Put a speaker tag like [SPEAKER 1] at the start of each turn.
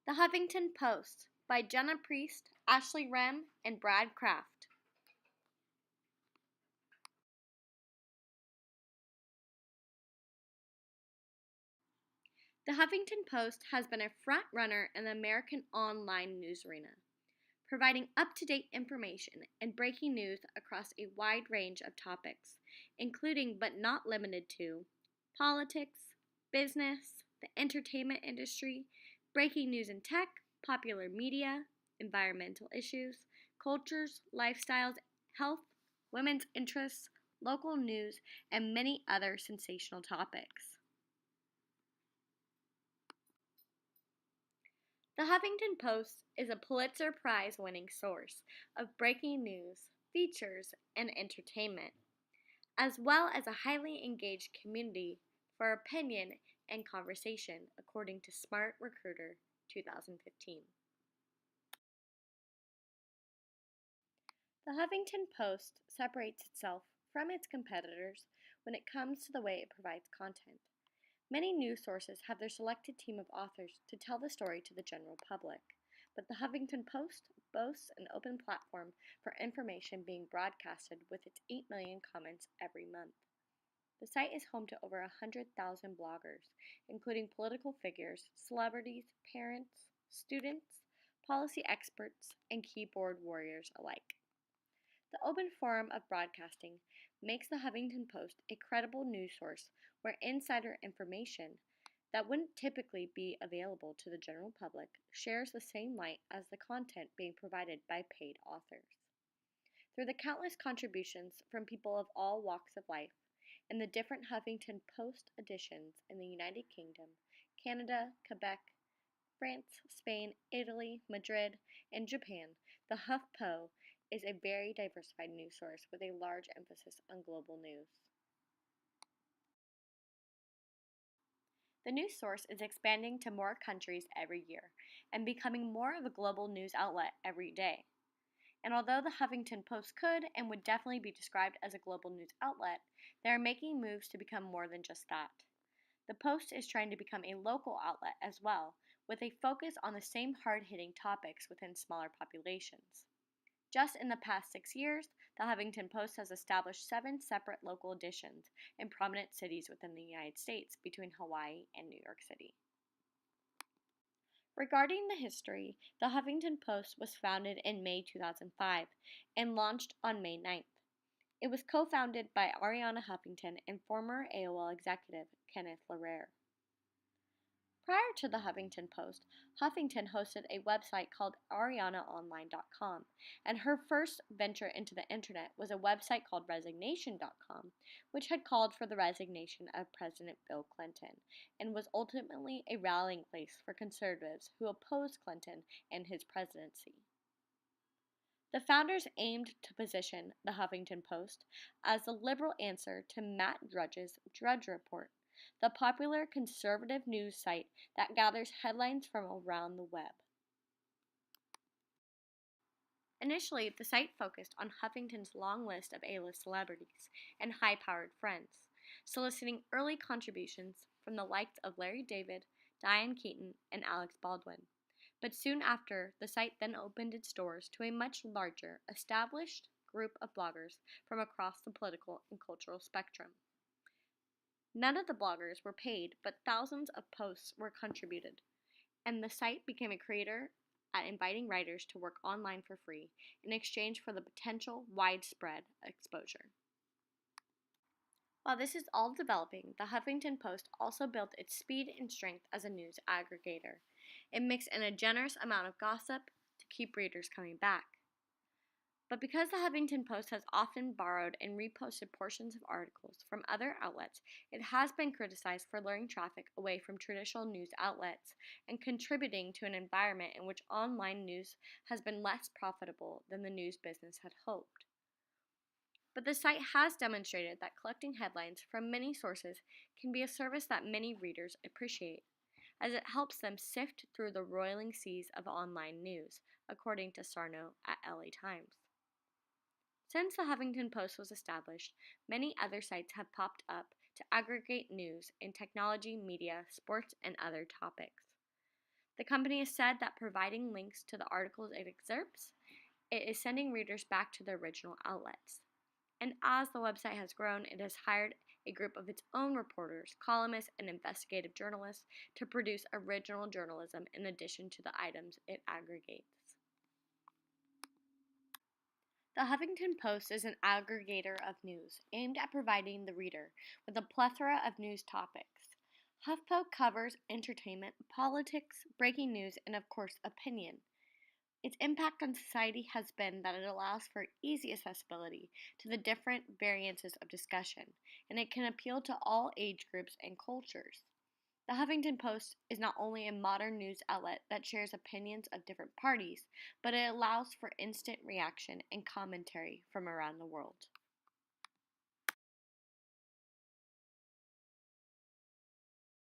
[SPEAKER 1] The Huffington Post by Jenna Priest, Ashley Rem, and Brad Kraft. The Huffington Post has been a front runner in the American online news arena, providing up-to-date information and breaking news across a wide range of topics, including but not limited to politics, business, the entertainment industry, breaking news in tech, popular media, environmental issues, cultures, lifestyles, health, women's interests, local news, and many other sensational topics. The Huffington Post is a Pulitzer Prize winning source of breaking news, features, and entertainment, as well as a highly engaged community for opinion and conversation, according to Smart Recruiter 2015. The Huffington Post separates itself from its competitors when it comes to the way it provides content. Many news sources have their selected team of authors to tell the story to the general public, but the Huffington Post boasts an open platform for information being broadcasted with its 8 million comments every month. The site is home to over 100,000 bloggers, including political figures, celebrities, parents, students, policy experts, and keyboard warriors alike. The open forum of broadcasting makes the Huffington Post a credible news source where insider information that wouldn't typically be available to the general public shares the same light as the content being provided by paid authors. Through the countless contributions from people of all walks of life and the different Huffington Post editions in the United Kingdom, Canada, Quebec, France, Spain, Italy, Madrid, and Japan, the HuffPo is a very diversified news source with a large emphasis on global news. The news source is expanding to more countries every year and becoming more of a global news outlet every day. And although the Huffington Post could and would definitely be described as a global news outlet, they are making moves to become more than just that. The Post is trying to become a local outlet as well, with a focus on the same hard-hitting topics within smaller populations. Just in the past 6 years, the Huffington Post has established 7 separate local editions in prominent cities within the United States between Hawaii and New York City. Regarding the history, the Huffington Post was founded in May 2005 and launched on May 9th. It was co-founded by Arianna Huffington and former AOL executive Kenneth Larare. Prior to the Huffington Post, Huffington hosted a website called arianaonline.com, and her first venture into the internet was a website called resignation.com, which had called for the resignation of President Bill Clinton, and was ultimately a rallying place for conservatives who opposed Clinton and his presidency. The founders aimed to position the Huffington Post as the liberal answer to Matt Drudge's Drudge Report, the popular conservative news site that gathers headlines from around the web. Initially, the site focused on Huffington's long list of A-list celebrities and high-powered friends, soliciting early contributions from the likes of Larry David, Diane Keaton, and Alex Baldwin. But soon after, the site then opened its doors to a much larger, established group of bloggers from across the political and cultural spectrum. None of the bloggers were paid, but thousands of posts were contributed, and the site became a creator at inviting writers to work online for free in exchange for the potential widespread exposure. While this is all developing, the Huffington Post also built its speed and strength as a news aggregator. It mixed in a generous amount of gossip to keep readers coming back. But because the Huffington Post has often borrowed and reposted portions of articles from other outlets, it has been criticized for luring traffic away from traditional news outlets and contributing to an environment in which online news has been less profitable than the news business had hoped. But the site has demonstrated that collecting headlines from many sources can be a service that many readers appreciate, as it helps them sift through the roiling seas of online news, according to Sarno at LA Times. Since the Huffington Post was established, many other sites have popped up to aggregate news in technology, media, sports, and other topics. The company has said that providing links to the articles it excerpts, it is sending readers back to their original outlets. And as the website has grown, it has hired a group of its own reporters, columnists, and investigative journalists to produce original journalism in addition to the items it aggregates. The Huffington Post is an aggregator of news aimed at providing the reader with a plethora of news topics. HuffPo covers entertainment, politics, breaking news, and of course, opinion. Its impact on society has been that it allows for easy accessibility to the different variances of discussion, and it can appeal to all age groups and cultures. The Huffington Post is not only a modern news outlet that shares opinions of different parties, but it allows for instant reaction and commentary from around the world.